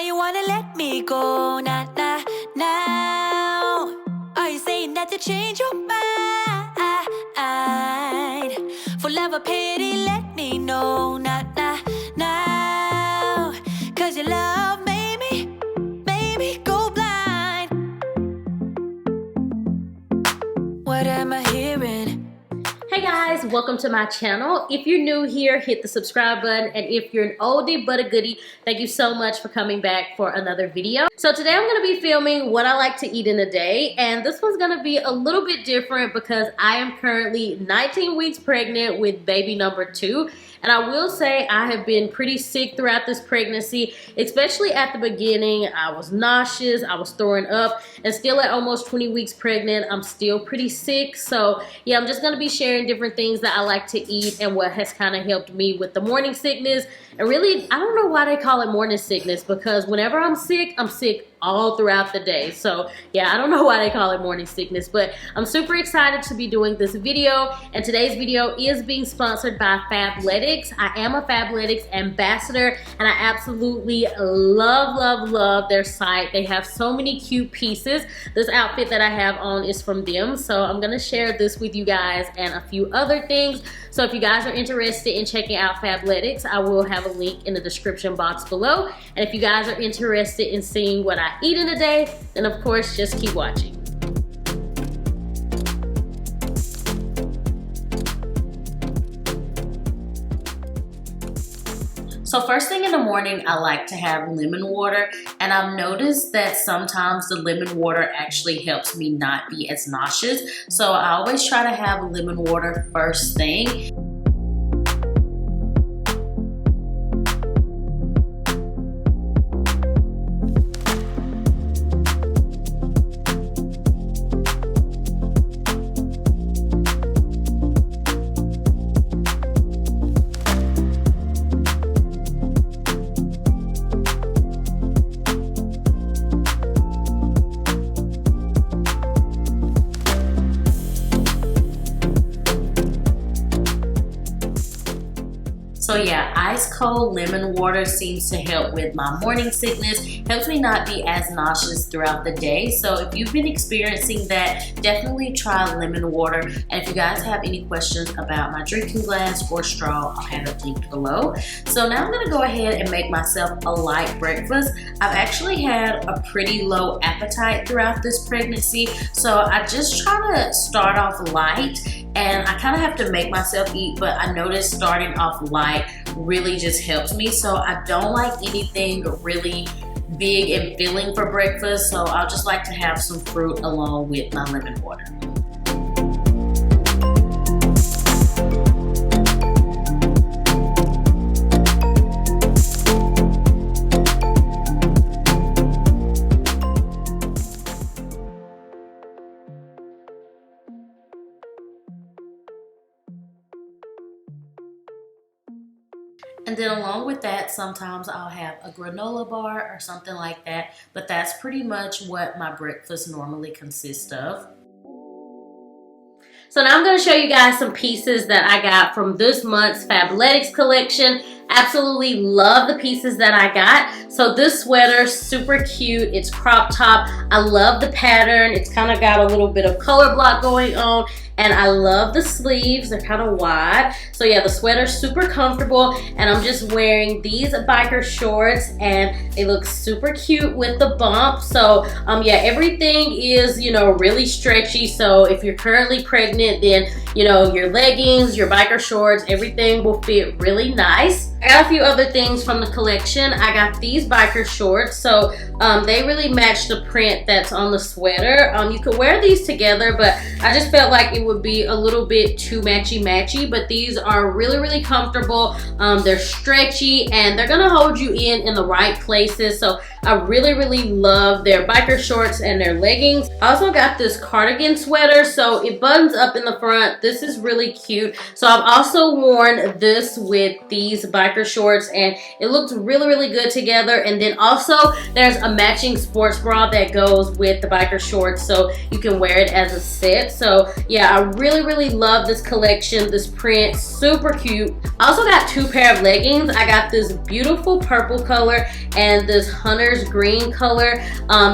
Why you wanna let me go? Nah, nah, now. Are you saying that to change your mind? For love or pity, let me know. Nah, nah, now. Cause your love made me go blind. What am I hearing? Hey guys, welcome to my channel. If you're new here, hit the subscribe button, and if you're an oldie but a goodie, thank you so much for coming back for another video. So today I'm going to be filming what I like to eat in a day, and this one's going to be a little bit different because I am currently 19 weeks pregnant with baby number 2. And I will say I have been pretty sick throughout this pregnancy, especially at the beginning. I was nauseous, I was throwing up, and still at almost 20 weeks pregnant, I'm still pretty sick. So yeah, I'm just gonna be sharing different things that I like to eat and what has kind of helped me with the morning sickness. And really, I don't know why they call it morning sickness, because whenever I'm sick all throughout the day. So yeah, I don't know why they call it morning sickness, but I'm super excited to be doing this video. And today's video is being sponsored by Fabletics. I am a Fabletics ambassador, and I absolutely love their site. They have so many cute pieces. This outfit that I have on is from them, so I'm gonna share this with you guys and a few other things. So if you guys are interested in checking out Fabletics, I will have a link in the description box below. And if you guys are interested in seeing what I eat in a day, then of course just keep watching. So first thing in the morning, I like to have lemon water, and I've noticed that sometimes the lemon water actually helps me not be as nauseous. So I always try to have lemon water first thing. So yeah, ice cold lemon water seems to help with my morning sickness, helps me not be as nauseous throughout the day. So if you've been experiencing that, definitely try lemon water. And if you guys have any questions about my drinking glass or straw, I'll have it linked below. So now I'm gonna go ahead and make myself a light breakfast. I've actually had a pretty low appetite throughout this pregnancy, so I just try to start off light, and I kind of have to make myself eat, but I noticed starting off light really just helps me. So I don't like anything really big and filling for breakfast, so I'll just like to have some fruit along with my lemon water. And then along with that, sometimes I'll have a granola bar or something like that, but that's pretty much what my breakfast normally consists of. So now I'm going to show you guys some pieces that I got from this month's Fabletics collection. Absolutely love the pieces that I got. So this sweater, super cute. It's crop top. I love the pattern. It's kind of got a little bit of color block going on. And I love the sleeves, they're kind of wide. So yeah, the sweater's super comfortable, and I'm just wearing these biker shorts, and they look super cute with the bump. So yeah, everything is, you know, really stretchy. So if you're currently pregnant, then, you know, your leggings, your biker shorts, everything will fit really nice. I got a few other things from the collection. I got these biker shorts, so they really match the print that's on the sweater. You could wear these together, but I just felt like it would be a little bit too matchy, but these are really comfortable. They're stretchy, and they're gonna hold you in the right places. So I really love their biker shorts and their leggings. I also got this cardigan sweater, so it buttons up in the front. This is really cute. So I've also worn this with these biker shorts, and it looks really good together. And then also there's a matching sports bra that goes with the biker shorts, so you can wear it as a set. So yeah, I really love this collection, this print, super cute. I also got 2 pair of leggings. I got this beautiful purple color and this hunter's green color.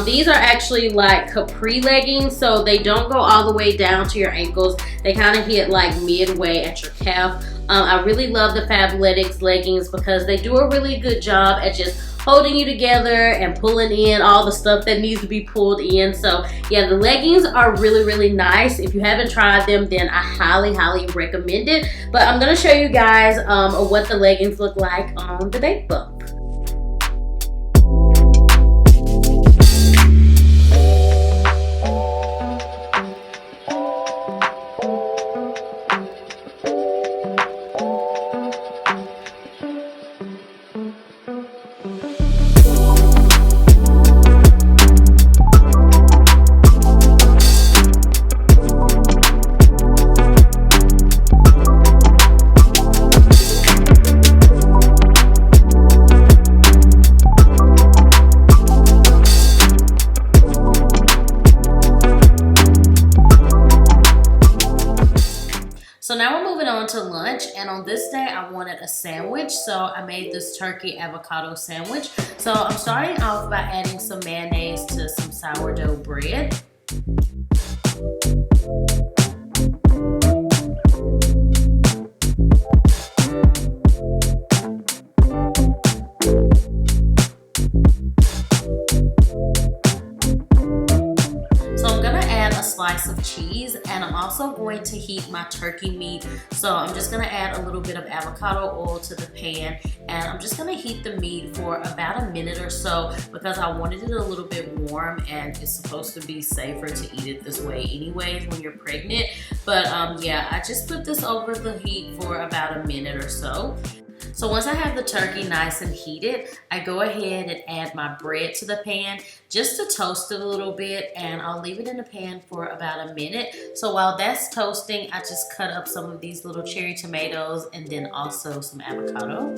These are actually like capri leggings, so they don't go all the way down to your ankles. They kind of hit like midway at your calf. I really love the Fabletics leggings because they do a really good job at just holding you together and pulling in all the stuff that needs to be pulled in. So yeah, the leggings are really nice. If you haven't tried them, then I highly recommend it. But I'm gonna show you guys what the leggings look like on the bake bump. So now we're moving on to lunch, and on this day I wanted a sandwich, so I made this turkey avocado sandwich. So I'm starting off by adding some mayonnaise to some sourdough bread. Slice of cheese, and I'm also going to heat my turkey meat. So I'm just going to add a little bit of avocado oil to the pan, and I'm just going to heat the meat for about a minute or so because I wanted it a little bit warm, and it's supposed to be safer to eat it this way anyways when you're pregnant. But yeah, I just put this over the heat for about a minute or so. So once I have the turkey nice and heated, I go ahead and add my bread to the pan just to toast it a little bit, and I'll leave it in the pan for about a minute. So while that's toasting, I just cut up some of these little cherry tomatoes and then also some avocado.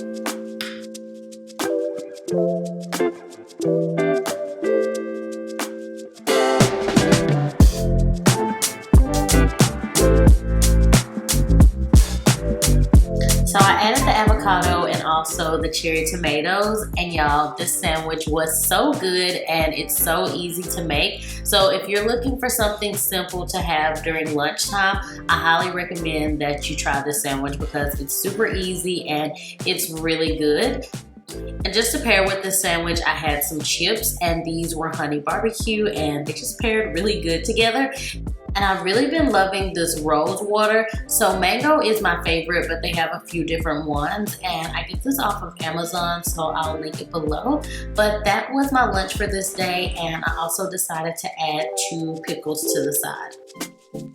So I added the avocado and also the cherry tomatoes, and y'all, this sandwich was so good and it's so easy to make. So if you're looking for something simple to have during lunchtime, I highly recommend that you try this sandwich because it's super easy and it's really good. And just to pair with the sandwich, I had some chips, and these were honey barbecue, and they just paired really good together. And I've really been loving this rose water. So mango is my favorite, but they have a few different ones, and I get this off of Amazon, so I'll link it below. But that was my lunch for this day, and I also decided to add 2 pickles to the side.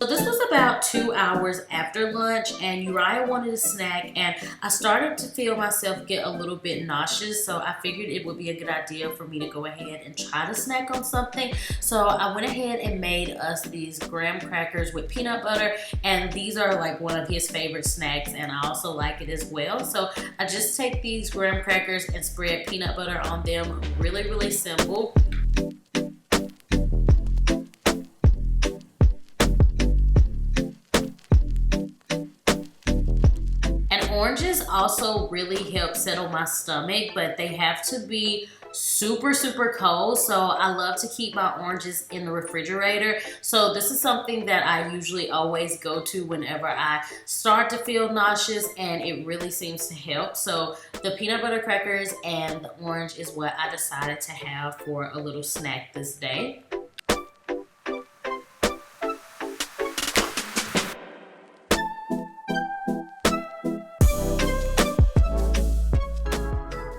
So this was about 2 hours after lunch, and Uriah wanted a snack, and I started to feel myself get a little bit nauseous, so I figured it would be a good idea for me to go ahead and try to snack on something. So I went ahead and made us these graham crackers with peanut butter, and these are like one of his favorite snacks, and I also like it as well. So I just take these graham crackers and spread peanut butter on them. Really simple. Oranges also really help settle my stomach, but they have to be super cold. So I love to keep my oranges in the refrigerator. So this is something that I usually always go to whenever I start to feel nauseous, and it really seems to help. So the peanut butter crackers and the orange is what I decided to have for a little snack this day.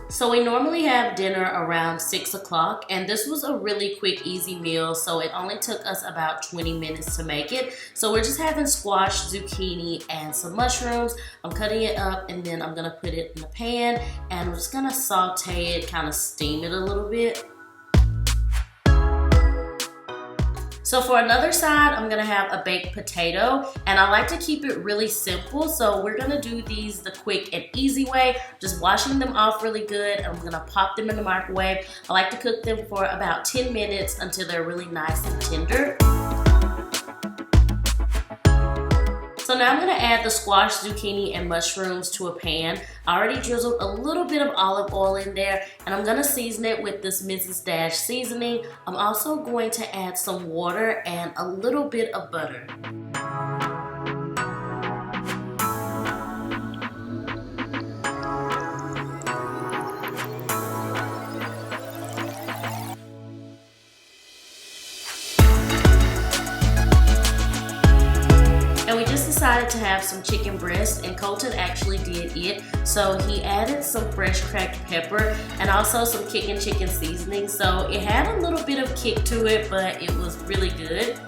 So we normally have dinner around 6 o'clock, and this was a really quick, easy meal, so it only took us about 20 minutes to make it. So we're just having squash, zucchini, and some mushrooms. I'm cutting it up, and then I'm gonna put it in the pan, and I'm just gonna saute it, kind of steam it a little bit. So for another side, I'm gonna have a baked potato, and I like to keep it really simple. So we're gonna do these the quick and easy way, just washing them off really good. I'm gonna pop them in the microwave. I like to cook them for about 10 minutes until they're really nice and tender. So now I'm gonna add the squash, zucchini, and mushrooms to a pan. I already drizzled a little bit of olive oil in there, and I'm gonna season it with this Mrs. Dash seasoning. I'm also going to add some water and a little bit of butter. And we just decided to have some chicken breast, and Colton actually did it. So he added some fresh cracked pepper and also some chicken seasoning. So it had a little bit of kick to it, but it was really good.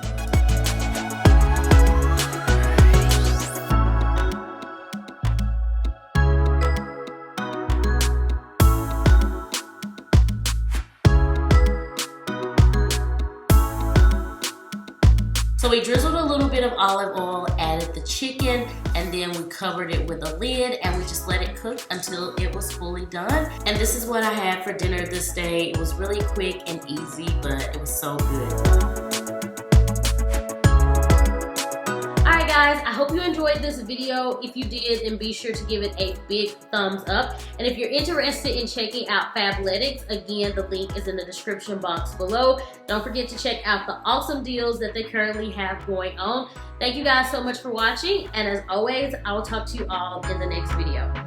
So we drizzled a little bit of olive oil, added the chicken, and then we covered it with a lid and we just let it cook until it was fully done. And this is what I had for dinner this day. It was really quick and easy, but it was so good. Alright guys, I hope you enjoyed this video. If you did, then be sure to give it a big thumbs up. And if you're interested in checking out Fabletics, again, the link is in the description box below. Don't forget to check out the awesome deals that they currently have going on. Thank you guys so much for watching, and as always, I will talk to you all in the next video.